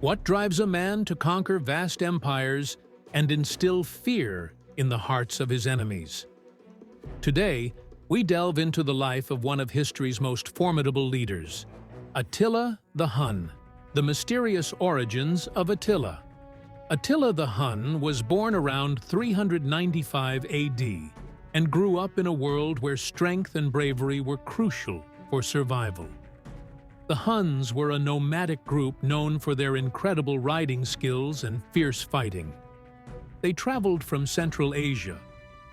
What drives a man to conquer vast empires and instill fear in the hearts of his enemies? Today, we delve into the life of one of history's most formidable leaders, Attila the Hun. The mysterious origins of Attila. Attila the Hun was born around 395 AD and grew up in a world where strength and bravery were crucial for survival. The Huns were a nomadic group known for their incredible riding skills and fierce fighting. They traveled from Central Asia,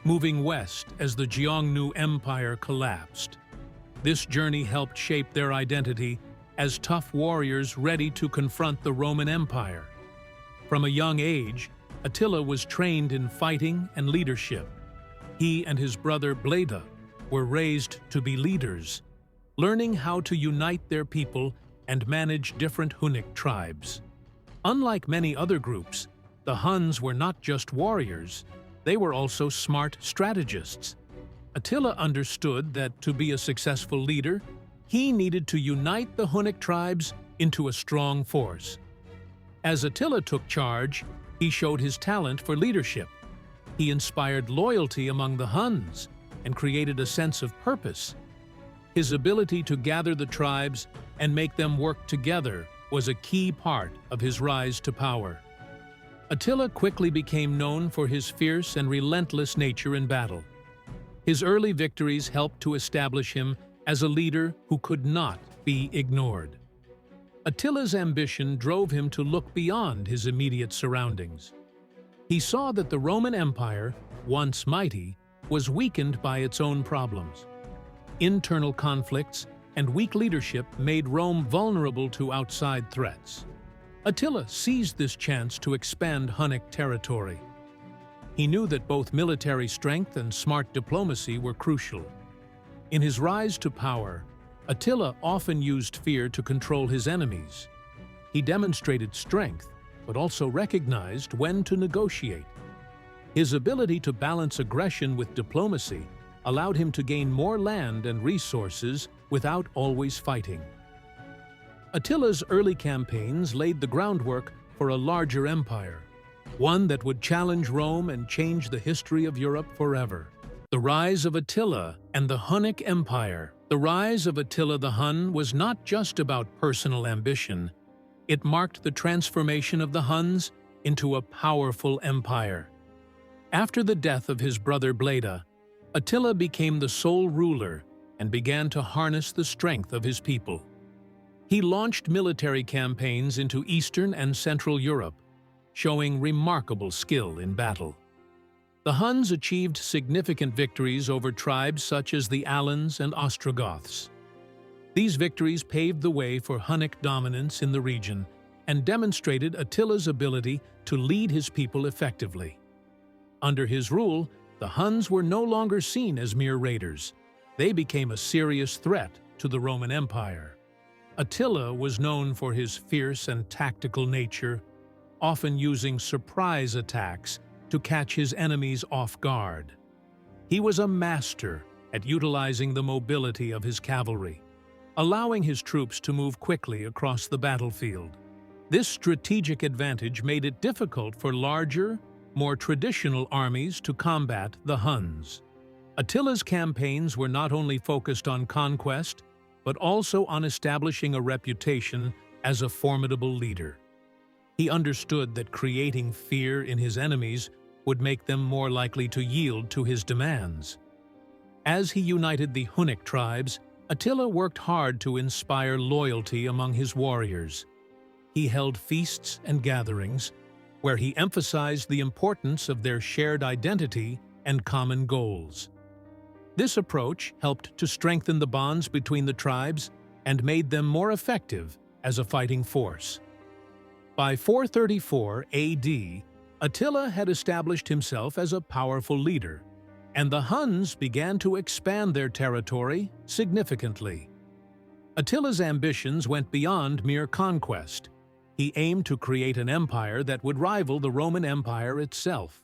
moving west as the Xiongnu Empire collapsed. This journey helped shape their identity as tough warriors ready to confront the Roman Empire. From a young age, Attila was trained in fighting and leadership. He and his brother Bleda were raised to be leaders, learning how to unite their people and manage different Hunnic tribes. Unlike many other groups, the Huns were not just warriors, they were also smart strategists. Attila understood that to be a successful leader, he needed to unite the Hunnic tribes into a strong force. As Attila took charge, he showed his talent for leadership. He inspired loyalty among the Huns and created a sense of purpose. His ability to gather the tribes and make them work together was a key part of his rise to power. Attila quickly became known for his fierce and relentless nature in battle. His early victories helped to establish him as a leader who could not be ignored. Attila's ambition drove him to look beyond his immediate surroundings. He saw that the Roman Empire, once mighty, was weakened by its own problems. Internal conflicts and weak leadership made Rome vulnerable to outside threats. Attila seized this chance to expand Hunnic territory. He knew that both military strength and smart diplomacy were crucial. In his rise to power, Attila often used fear to control his enemies. He demonstrated strength, but also recognized when to negotiate. His ability to balance aggression with diplomacy allowed him to gain more land and resources without always fighting. Attila's early campaigns laid the groundwork for a larger empire, one that would challenge Rome and change the history of Europe forever. The rise of Attila and the Hunnic Empire. The rise of Attila the Hun was not just about personal ambition. It marked the transformation of the Huns into a powerful empire. After the death of his brother Bleda, Attila became the sole ruler and began to harness the strength of his people. He launched military campaigns into Eastern and Central Europe, showing remarkable skill in battle. The Huns achieved significant victories over tribes such as the Alans and Ostrogoths. These victories paved the way for Hunnic dominance in the region and demonstrated Attila's ability to lead his people effectively. Under his rule, the Huns were no longer seen as mere raiders. They became a serious threat to the Roman Empire. Attila was known for his fierce and tactical nature, often using surprise attacks to catch his enemies off guard. He was a master at utilizing the mobility of his cavalry, allowing his troops to move quickly across the battlefield. This strategic advantage made it difficult for larger, more traditional armies to combat the Huns. Attila's campaigns were not only focused on conquest, but also on establishing a reputation as a formidable leader. He understood that creating fear in his enemies would make them more likely to yield to his demands. As he united the Hunnic tribes, Attila worked hard to inspire loyalty among his warriors. He held feasts and gatherings, where he emphasized the importance of their shared identity and common goals. This approach helped to strengthen the bonds between the tribes and made them more effective as a fighting force. By 434 AD, Attila had established himself as a powerful leader, and the Huns began to expand their territory significantly. Attila's ambitions went beyond mere conquest. He aimed to create an empire that would rival the Roman Empire itself.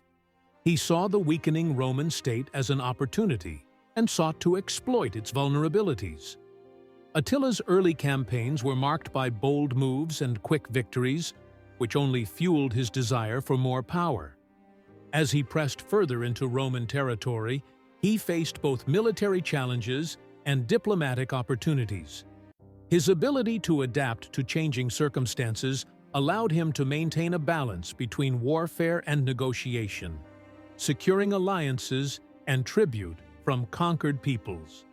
He saw the weakening Roman state as an opportunity and sought to exploit its vulnerabilities. Attila's early campaigns were marked by bold moves and quick victories, which only fueled his desire for more power. As he pressed further into Roman territory, he faced both military challenges and diplomatic opportunities. His ability to adapt to changing circumstances allowed him to maintain a balance between warfare and negotiation, securing alliances and tribute from conquered peoples.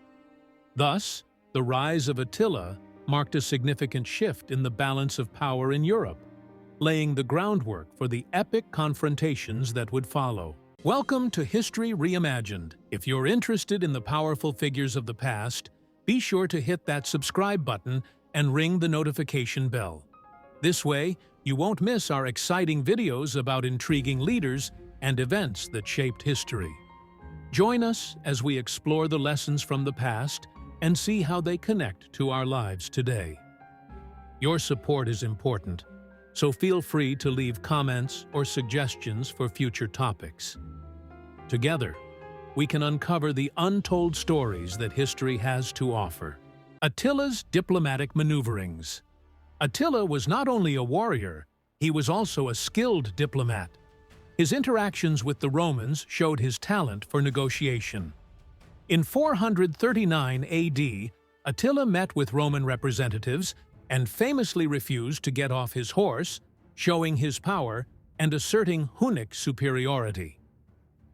Thus, the rise of Attila marked a significant shift in the balance of power in Europe, laying the groundwork for the epic confrontations that would follow. Welcome to History Reimagined. If you're interested in the powerful figures of the past, be sure to hit that subscribe button and ring the notification bell. This way, you won't miss our exciting videos about intriguing leaders and events that shaped history. Join us as we explore the lessons from the past and see how they connect to our lives today. Your support is important, so feel free to leave comments or suggestions for future topics. Together, we can uncover the untold stories that history has to offer. Attila's diplomatic maneuverings. Attila was not only a warrior, he was also a skilled diplomat. His interactions with the Romans showed his talent for negotiation. In 439 AD, Attila met with Roman representatives and famously refused to get off his horse, showing his power and asserting Hunnic superiority.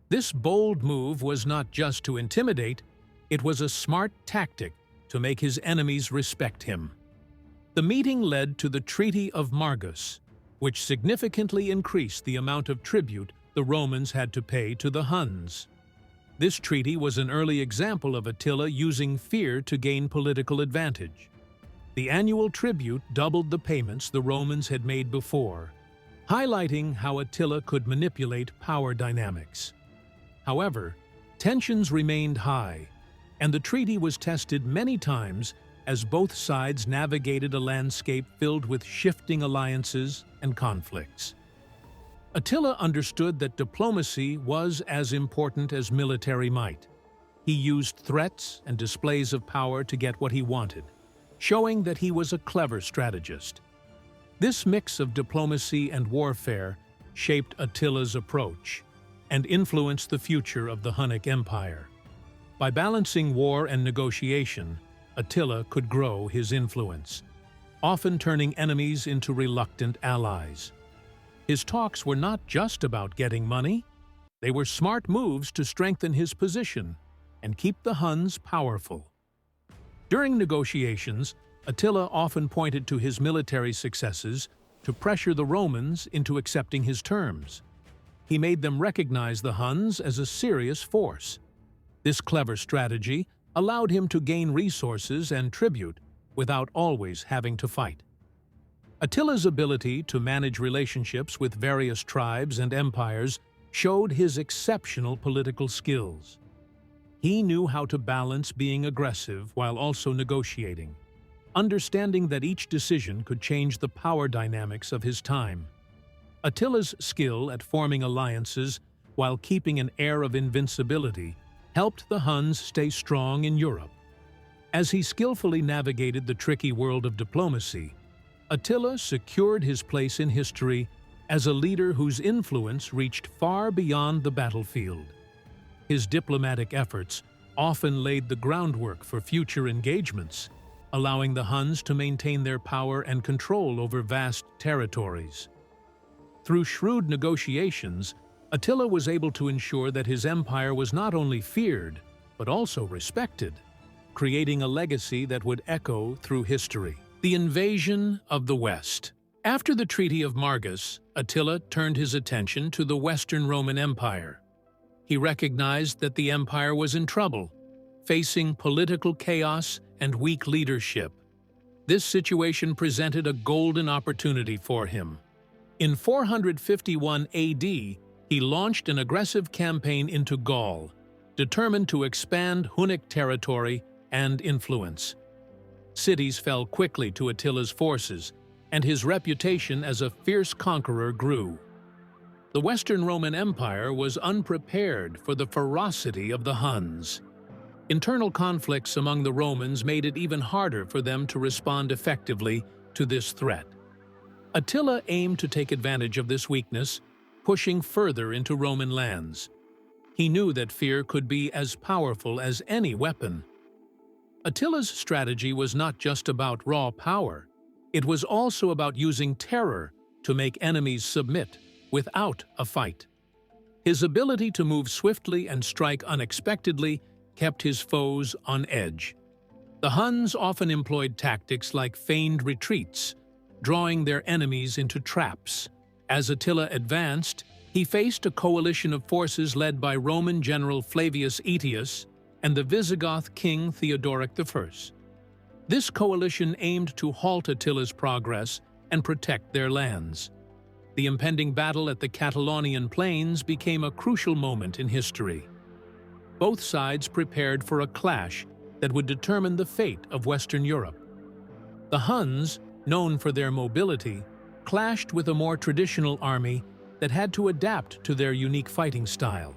This bold move was not just to intimidate, it was a smart tactic to make his enemies respect him. The meeting led to the Treaty of Margus, which significantly increased the amount of tribute the Romans had to pay to the Huns. This treaty was an early example of Attila using fear to gain political advantage. The annual tribute doubled the payments the Romans had made before, highlighting how Attila could manipulate power dynamics. However, tensions remained high, and the treaty was tested many times as both sides navigated a landscape filled with shifting alliances and conflicts. Attila understood that diplomacy was as important as military might. He used threats and displays of power to get what he wanted, showing that he was a clever strategist. This mix of diplomacy and warfare shaped Attila's approach and influenced the future of the Hunnic Empire. By balancing war and negotiation, Attila could grow his influence, often turning enemies into reluctant allies. His talks were not just about getting money, they were smart moves to strengthen his position and keep the Huns powerful. During negotiations, Attila often pointed to his military successes to pressure the Romans into accepting his terms. He made them recognize the Huns as a serious force. This clever strategy allowed him to gain resources and tribute without always having to fight. Attila's ability to manage relationships with various tribes and empires showed his exceptional political skills. He knew how to balance being aggressive while also negotiating, understanding that each decision could change the power dynamics of his time. Attila's skill at forming alliances while keeping an air of invincibility helped the Huns stay strong in Europe. As he skillfully navigated the tricky world of diplomacy, Attila secured his place in history as a leader whose influence reached far beyond the battlefield. His diplomatic efforts often laid the groundwork for future engagements, allowing the Huns to maintain their power and control over vast territories. Through shrewd negotiations, Attila was able to ensure that his empire was not only feared, but also respected, creating a legacy that would echo through history. The invasion of the West. After the Treaty of Margus, Attila turned his attention to the Western Roman Empire. He recognized that the empire was in trouble, facing political chaos and weak leadership. This situation presented a golden opportunity for him. In 451 AD, he launched an aggressive campaign into Gaul, determined to expand Hunnic territory and influence. Cities fell quickly to Attila's forces, and his reputation as a fierce conqueror grew. The Western Roman Empire was unprepared for the ferocity of the Huns. Internal conflicts among the Romans made it even harder for them to respond effectively to this threat. Attila aimed to take advantage of this weakness, pushing further into Roman lands. He knew that fear could be as powerful as any weapon. Attila's strategy was not just about raw power. It was also about using terror to make enemies submit without a fight. His ability to move swiftly and strike unexpectedly kept his foes on edge. The Huns often employed tactics like feigned retreats, drawing their enemies into traps. As Attila advanced, he faced a coalition of forces led by Roman general Flavius Aetius and the Visigoth king Theodoric I. This coalition aimed to halt Attila's progress and protect their lands. The impending battle at the Catalaunian plains became a crucial moment in history. Both sides prepared for a clash that would determine the fate of Western Europe. The Huns, known for their mobility, clashed with a more traditional army that had to adapt to their unique fighting style.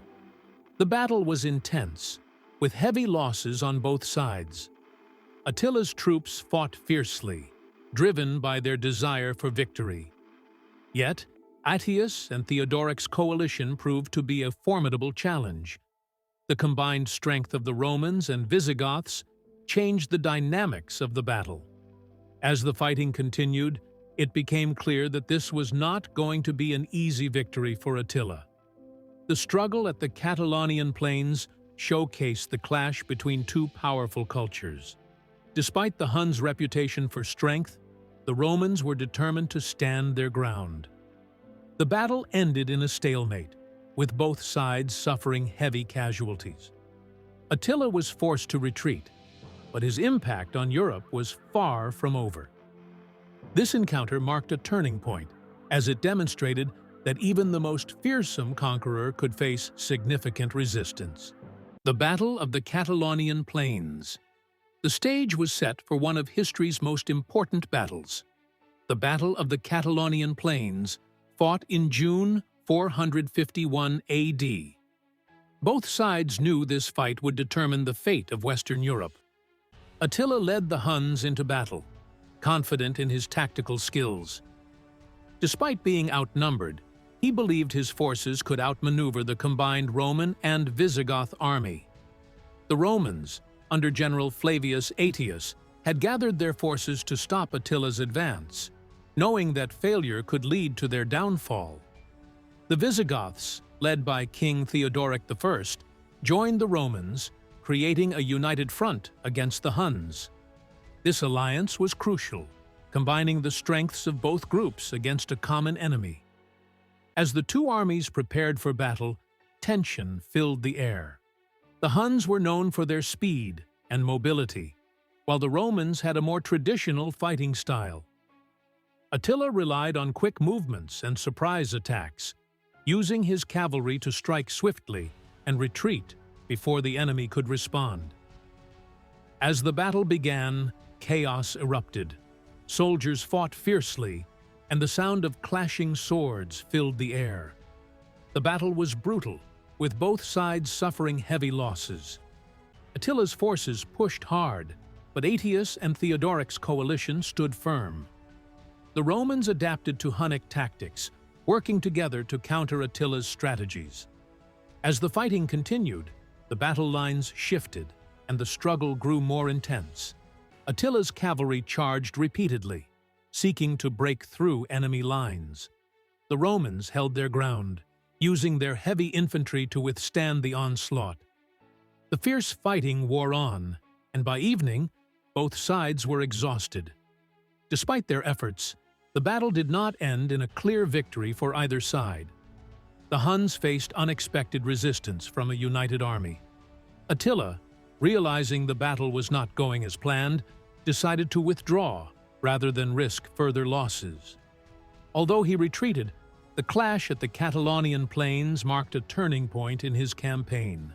The battle was intense, with heavy losses on both sides. Attila's troops fought fiercely, driven by their desire for victory. Yet, Aetius and Theodoric's coalition proved to be a formidable challenge. The combined strength of the Romans and Visigoths changed the dynamics of the battle. As the fighting continued, it became clear that this was not going to be an easy victory for Attila. The struggle at the Catalaunian plains showcased the clash between two powerful cultures. Despite the Huns' reputation for strength, the Romans were determined to stand their ground. The battle ended in a stalemate, with both sides suffering heavy casualties. Attila was forced to retreat, but his impact on Europe was far from over. This encounter marked a turning point, as it demonstrated that even the most fearsome conqueror could face significant resistance. The Battle of the Catalaunian Plains. The stage was set for one of history's most important battles. The Battle of the Catalaunian Plains, fought in June 451 AD. Both sides knew this fight would determine the fate of Western Europe. Attila led the Huns into battle, confident in his tactical skills. Despite being outnumbered, he believed his forces could outmaneuver the combined Roman and Visigoth army. The Romans, under General Flavius Aetius, had gathered their forces to stop Attila's advance, knowing that failure could lead to their downfall. The Visigoths, led by King Theodoric I, joined the Romans, creating a united front against the Huns. This alliance was crucial, combining the strengths of both groups against a common enemy. As the two armies prepared for battle, tension filled the air. The Huns were known for their speed and mobility, while the Romans had a more traditional fighting style. Attila relied on quick movements and surprise attacks, using his cavalry to strike swiftly and retreat before the enemy could respond. As the battle began, chaos erupted. Soldiers fought fiercely, and the sound of clashing swords filled the air. The battle was brutal, with both sides suffering heavy losses. Attila's forces pushed hard, but Aetius and Theodoric's coalition stood firm. The Romans adapted to Hunnic tactics, working together to counter Attila's strategies. As the fighting continued, the battle lines shifted, and the struggle grew more intense. Attila's cavalry charged repeatedly, seeking to break through enemy lines. The Romans held their ground, using their heavy infantry to withstand the onslaught. The fierce fighting wore on, and by evening, both sides were exhausted. Despite their efforts, the battle did not end in a clear victory for either side. The Huns faced unexpected resistance from a united army. Attila, realizing the battle was not going as planned, decided to withdraw rather than risk further losses. Although he retreated, the clash at the Catalaunian plains marked a turning point in his campaign.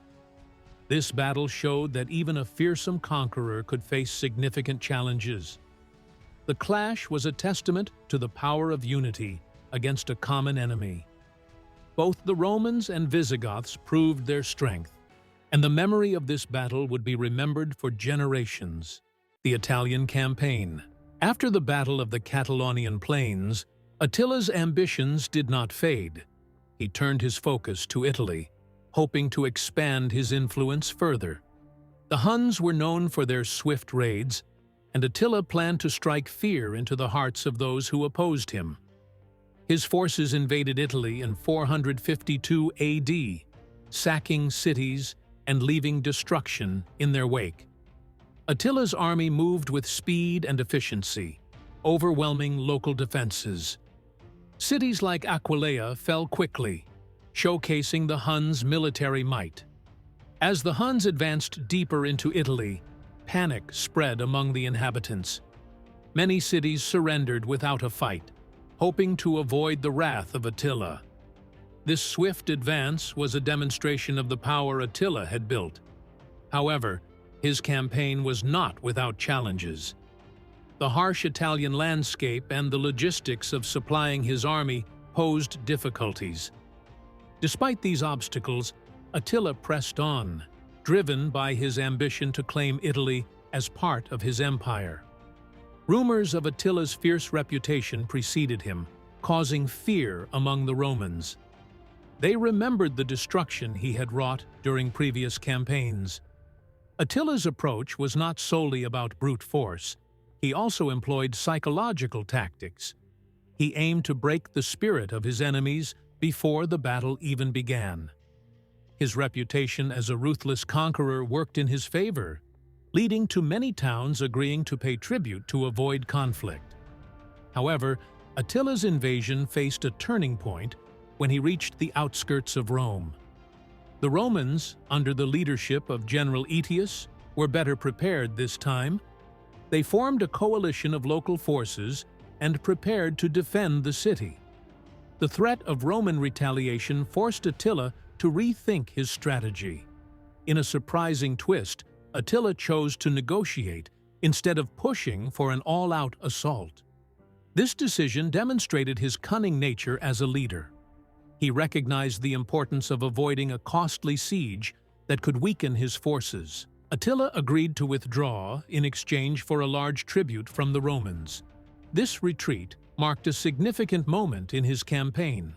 This battle showed that even a fearsome conqueror could face significant challenges. The clash was a testament to the power of unity against a common enemy. Both the Romans and Visigoths proved their strength, and the memory of this battle would be remembered for generations. The Italian campaign. After the Battle of the Catalaunian Plains, Attila's ambitions did not fade. He turned his focus to Italy, hoping to expand his influence further. The Huns were known for their swift raids, and Attila planned to strike fear into the hearts of those who opposed him. His forces invaded Italy in 452 AD, sacking cities and leaving destruction in their wake. Attila's army moved with speed and efficiency, overwhelming local defenses. Cities like Aquileia fell quickly, showcasing the Huns' military might. As the Huns advanced deeper into Italy, panic spread among the inhabitants. Many cities surrendered without a fight, hoping to avoid the wrath of Attila. This swift advance was a demonstration of the power Attila had built. However, his campaign was not without challenges. The harsh Italian landscape and the logistics of supplying his army posed difficulties. Despite these obstacles, Attila pressed on, driven by his ambition to claim Italy as part of his empire. Rumors of Attila's fierce reputation preceded him, causing fear among the Romans. They remembered the destruction he had wrought during previous campaigns. Attila's approach was not solely about brute force. He also employed psychological tactics. He aimed to break the spirit of his enemies before the battle even began. His reputation as a ruthless conqueror worked in his favor, leading to many towns agreeing to pay tribute to avoid conflict. However, Attila's invasion faced a turning point when he reached the outskirts of Rome. The Romans, under the leadership of General Aetius, were better prepared this time. They formed a coalition of local forces and prepared to defend the city. The threat of Roman retaliation forced Attila to rethink his strategy. In a surprising twist, Attila chose to negotiate instead of pushing for an all-out assault. This decision demonstrated his cunning nature as a leader. He recognized the importance of avoiding a costly siege that could weaken his forces. Attila agreed to withdraw in exchange for a large tribute from the Romans. This retreat marked a significant moment in his campaign.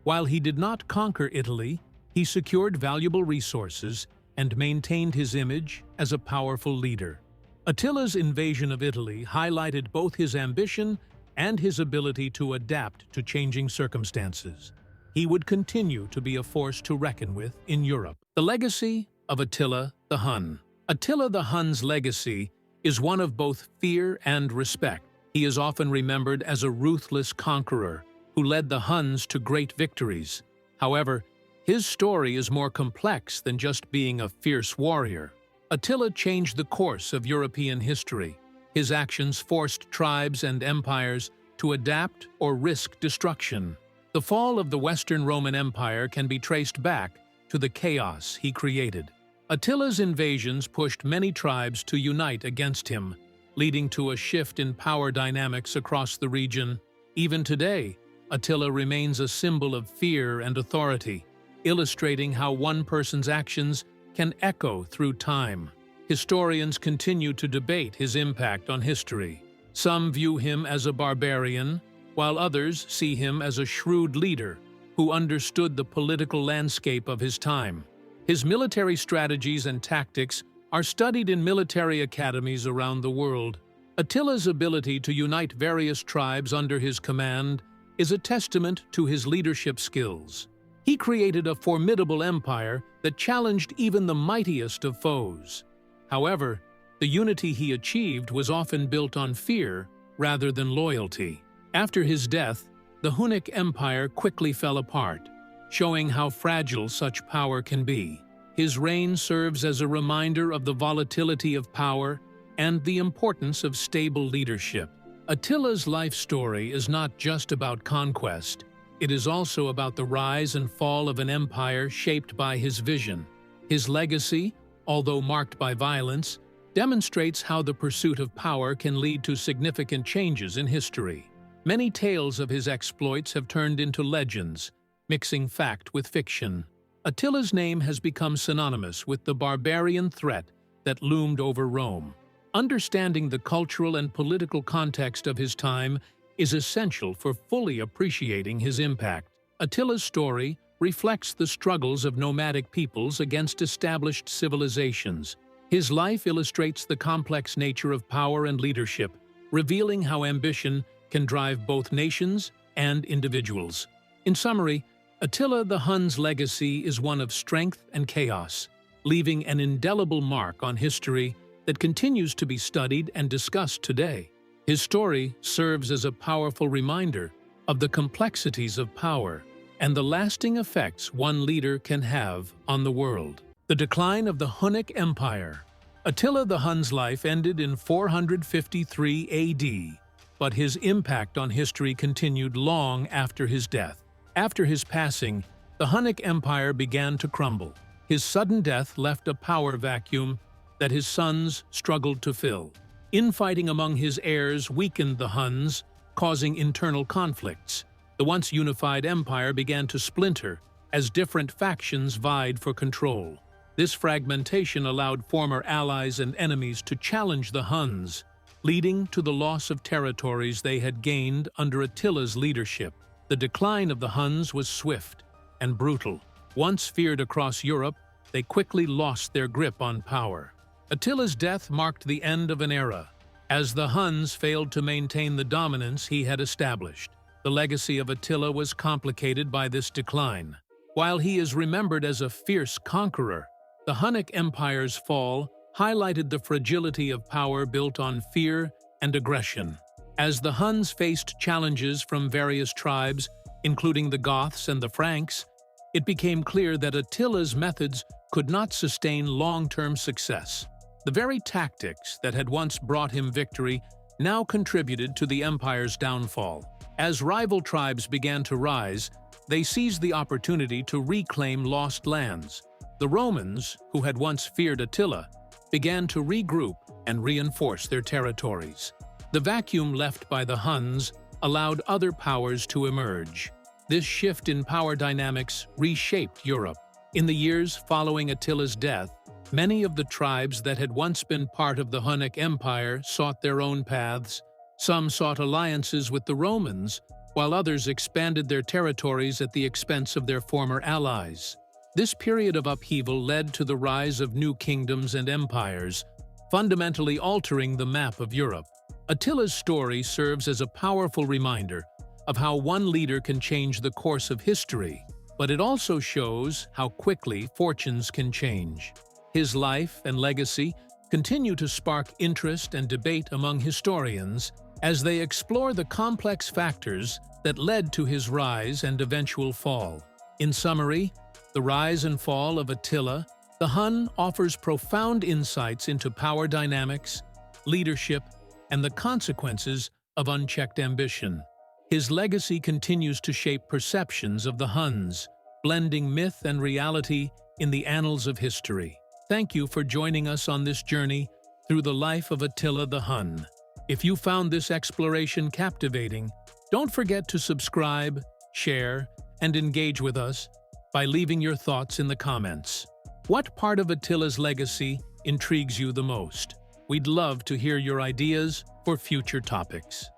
While he did not conquer Italy, he secured valuable resources and maintained his image as a powerful leader. Attila's invasion of Italy highlighted both his ambition and his ability to adapt to changing circumstances. He would continue to be a force to reckon with in Europe. The legacy of Attila the Hun. Attila the Hun's legacy is one of both fear and respect. He is often remembered as a ruthless conqueror who led the Huns to great victories. However, his story is more complex than just being a fierce warrior. Attila changed the course of European history. His actions forced tribes and empires to adapt or risk destruction. The fall of the Western Roman Empire can be traced back to the chaos he created. Attila's invasions pushed many tribes to unite against him, leading to a shift in power dynamics across the region. Even today, Attila remains a symbol of fear and authority, illustrating how one person's actions can echo through time. Historians continue to debate his impact on history. Some view him as a barbarian, while others see him as a shrewd leader who understood the political landscape of his time. His military strategies and tactics are studied in military academies around the world. Attila's ability to unite various tribes under his command is a testament to his leadership skills. He created a formidable empire that challenged even the mightiest of foes. However, the unity he achieved was often built on fear rather than loyalty. After his death, the Hunnic Empire quickly fell apart, showing how fragile such power can be. His reign serves as a reminder of the volatility of power and the importance of stable leadership. Attila's life story is not just about conquest. It is also about the rise and fall of an empire shaped by his vision. His legacy, although marked by violence, demonstrates how the pursuit of power can lead to significant changes in history. Many tales of his exploits have turned into legends, mixing fact with fiction. Attila's name has become synonymous with the barbarian threat that loomed over Rome. Understanding the cultural and political context of his time is essential for fully appreciating his impact. Attila's story reflects the struggles of nomadic peoples against established civilizations. His life illustrates the complex nature of power and leadership, revealing how ambition can drive both nations and individuals. In summary, Attila the Hun's legacy is one of strength and chaos, leaving an indelible mark on history that continues to be studied and discussed today. His story serves as a powerful reminder of the complexities of power and the lasting effects one leader can have on the world. The decline of the Hunnic Empire. Attila the Hun's life ended in 453 AD, but his impact on history continued long after his death. After his passing, the Hunnic Empire began to crumble. His sudden death left a power vacuum that his sons struggled to fill. Infighting among his heirs weakened the Huns, causing internal conflicts. The once unified empire began to splinter as different factions vied for control. This fragmentation allowed former allies and enemies to challenge the Huns, leading to the loss of territories they had gained under Attila's leadership. The decline of the Huns was swift and brutal. Once feared across Europe, they quickly lost their grip on power. Attila's death marked the end of an era, as the Huns failed to maintain the dominance he had established. The legacy of Attila was complicated by this decline. While he is remembered as a fierce conqueror, the Hunnic Empire's fall highlighted the fragility of power built on fear and aggression. As the Huns faced challenges from various tribes, including the Goths and the Franks, it became clear that Attila's methods could not sustain long-term success. The very tactics that had once brought him victory now contributed to the empire's downfall. As rival tribes began to rise, they seized the opportunity to reclaim lost lands. The Romans, who had once feared Attila, began to regroup and reinforce their territories. The vacuum left by the Huns allowed other powers to emerge. This shift in power dynamics reshaped Europe. In the years following Attila's death, many of the tribes that had once been part of the Hunnic Empire sought their own paths. Some sought alliances with the Romans, while others expanded their territories at the expense of their former allies. This period of upheaval led to the rise of new kingdoms and empires, fundamentally altering the map of Europe. Attila's story serves as a powerful reminder of how one leader can change the course of history, but it also shows how quickly fortunes can change. His life and legacy continue to spark interest and debate among historians as they explore the complex factors that led to his rise and eventual fall. In summary, the rise and fall of Attila the Hun offers profound insights into power dynamics, leadership, and the consequences of unchecked ambition. His legacy continues to shape perceptions of the Huns, blending myth and reality in the annals of history. Thank you for joining us on this journey through the life of Attila the Hun. If you found this exploration captivating, don't forget to subscribe, share, and engage with us by leaving your thoughts in the comments. What part of Attila's legacy intrigues you the most? We'd love to hear your ideas for future topics.